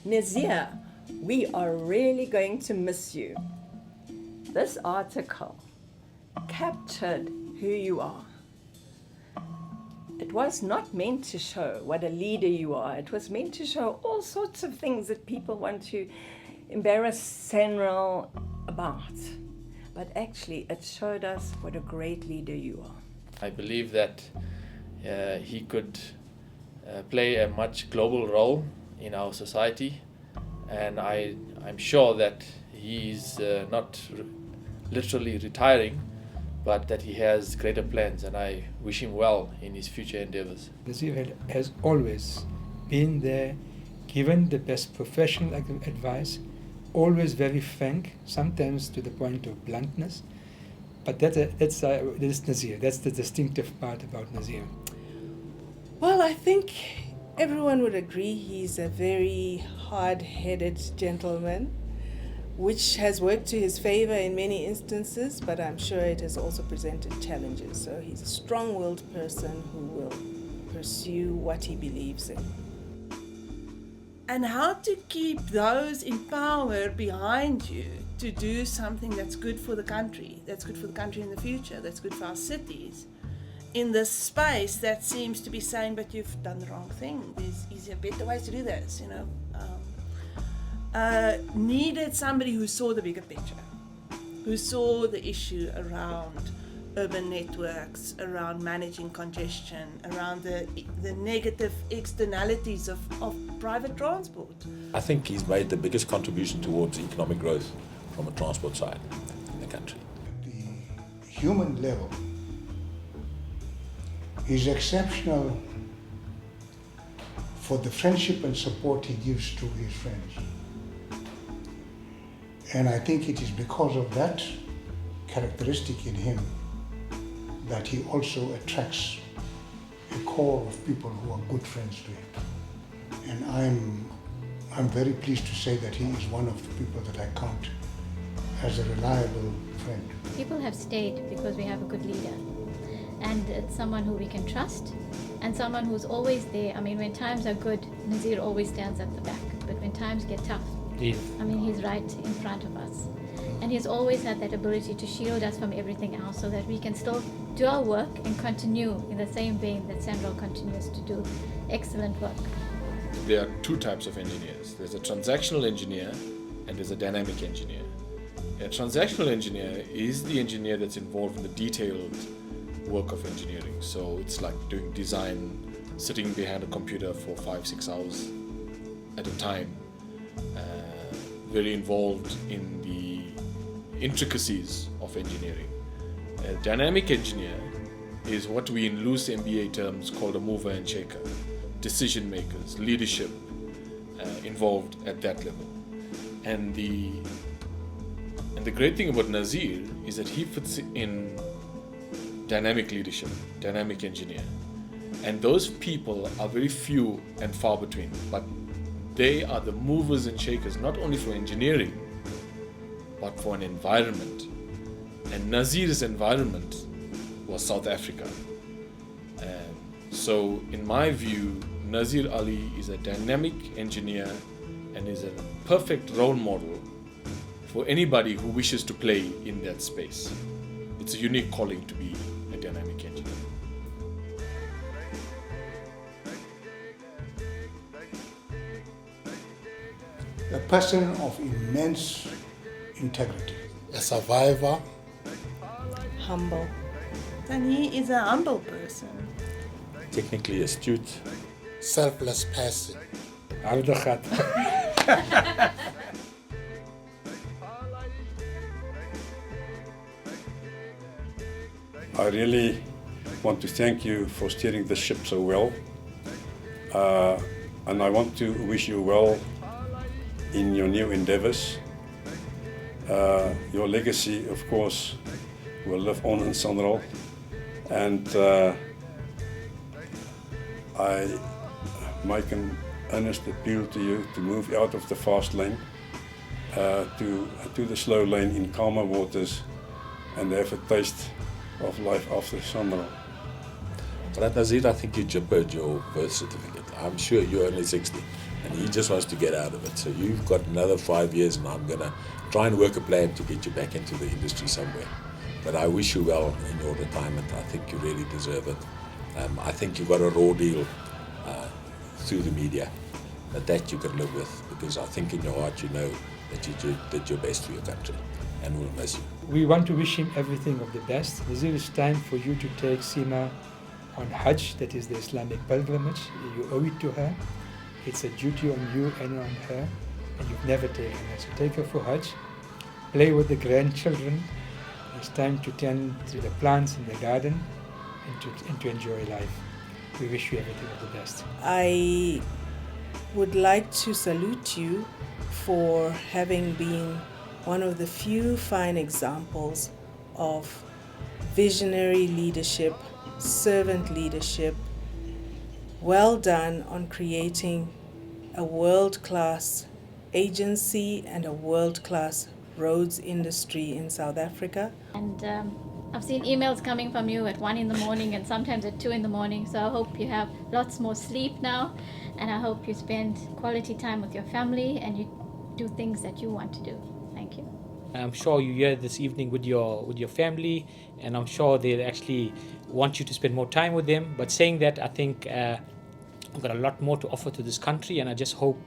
Nazir, we are really going to miss you. This article captured who you are. It was not meant to show what a leader you are. It was meant to show all sorts of things that people want to embarrass Sanral about. But actually, it showed us what a great leader you are. I believe that he could play a much global role in our society, and I'm sure that he's not literally retiring, but that he has greater plans, and I wish him well in his future endeavors. Nazir has always been there, given the best professional advice, always very frank, sometimes to the point of bluntness. But that's Nazir. That's the distinctive part about Nazir. Well, I think everyone would agree he's a very hard-headed gentleman, which has worked to his favor in many instances, but I'm sure it has also presented challenges. So he's a strong-willed person who will pursue what he believes in. And how to keep those in power behind you to do something that's good for the country in the future, that's good for our cities, in this space that seems to be saying, but you've done the wrong thing, there's easier, better ways to do this, you know. Needed somebody who saw the bigger picture, who saw the issue around urban networks, around managing congestion, around the negative externalities of private transport. I think he's made the biggest contribution towards economic growth from a transport side in the country. The human level is exceptional for the friendship and support he gives to his friends. And I think it is because of that characteristic in him that he also attracts a core of people who are good friends to him. And I'm very pleased to say that he is one of the people that I count as a reliable friend. People have stayed because we have a good leader. And it's someone who we can trust and someone who's always there. I mean, when times are good, Nazir always stands at the back. But when times get tough, I mean, he's right in front of us. And he's always had that ability to shield us from everything else so that we can still do our work and continue in the same vein that Sanral continues to do excellent work. There are two types of engineers. There's a transactional engineer and there's a dynamic engineer. A transactional engineer is the engineer that's involved in the detailed work of engineering. So it's like doing design, sitting behind a computer for 5-6 hours at a time, very involved in the intricacies of engineering. A dynamic engineer is what we in loose MBA terms call a mover and shaker, decision makers, leadership involved at that level. And the great thing about Nazir is that he fits in dynamic leadership, dynamic engineer. And those people are very few and far between, but they are the movers and shakers, not only for engineering, but for an environment. And Nazir's environment was South Africa. So in my view, Nazir Ali is a dynamic engineer and is a perfect role model for anybody who wishes to play in that space. It's a unique calling to be a dynamic engineer. A person of immense integrity. A survivor. Humble. And he is a humble person. Technically astute. Selfless person. Aardigheid. I really want to thank you for steering the ship so well. And I want to wish you well in your new endeavors. Your legacy, of course, will live on in Sanral. And I make an earnest appeal to you to move out of the fast lane to the slow lane in calmer waters and have a taste of life after Sanral. But Nazir, I think you jibbered your birth certificate. I'm sure you're only 60. and he just wants to get out of it. So you've got another 5 years, and I'm going to try and work a plan to get you back into the industry somewhere. But I wish you well in your retirement. I think you really deserve it. I think you got a raw deal through the media, but that you can live with, because I think in your heart you know that you did your best for your country, and we'll miss you. We want to wish him everything of the best. Nazir, it's time for you to take Sima on Hajj, that is the Islamic pilgrimage. You owe it to her. It's a duty on you and on her, and you've never taken her. So take her for Hajj, play with the grandchildren. It's time to tend to the plants in the garden and to enjoy life. We wish you everything of the best. I would like to salute you for having been one of the few fine examples of visionary leadership, servant leadership. Well done on creating a world-class agency and a world-class roads industry in South Africa. And I've seen emails coming from you at 1 in the morning and sometimes at 2 in the morning. So I hope you have lots more sleep now, and I hope you spend quality time with your family and you do things that you want to do. Thank you. I'm sure you're here this evening with your family, and I'm sure they'll actually want you to spend more time with them. But saying that, I think I've got a lot more to offer to this country, and I just hope,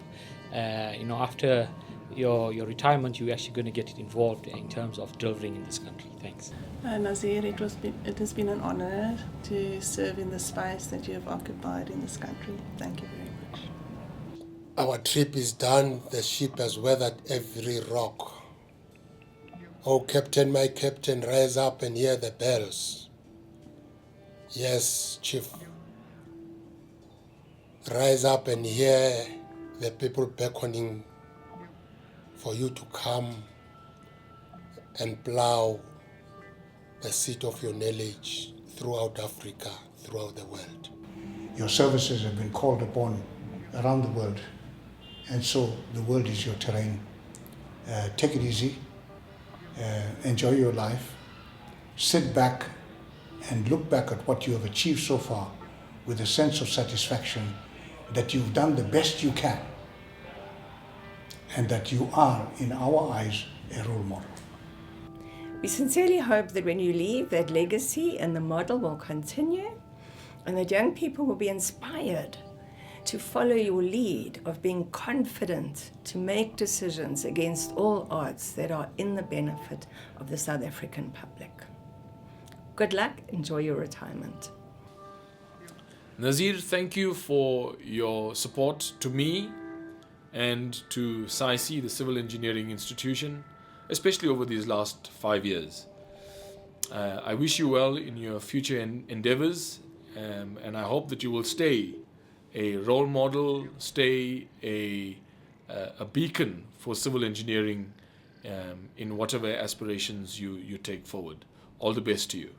after your retirement, you're actually going to get involved in terms of delivering in this country. Thanks. Nazir, it has been an honor to serve in the space that you have occupied in this country. Thank you very much. Our trip is done. The ship has weathered every rock. Oh, Captain, my Captain, rise up and hear the bells. Yes, Chief. Rise up and hear the people beckoning for you to come and plow the seat of your knowledge throughout Africa, throughout the world. Your services have been called upon around the world, and so the world is your terrain. Take it easy, enjoy your life, sit back and look back at what you have achieved so far with a sense of satisfaction that you've done the best you can, and that you are, in our eyes, a role model. We sincerely hope that when you leave, that legacy and the model will continue, and that young people will be inspired to follow your lead of being confident to make decisions against all odds that are in the benefit of the South African public. Good luck, enjoy your retirement. Nazir, thank you for your support to me and to SAICI, the Civil Engineering Institution, especially over these last 5 years. I wish you well in your future endeavors, and I hope that you will stay a role model, stay a beacon for civil engineering in whatever aspirations you take forward. All the best to you.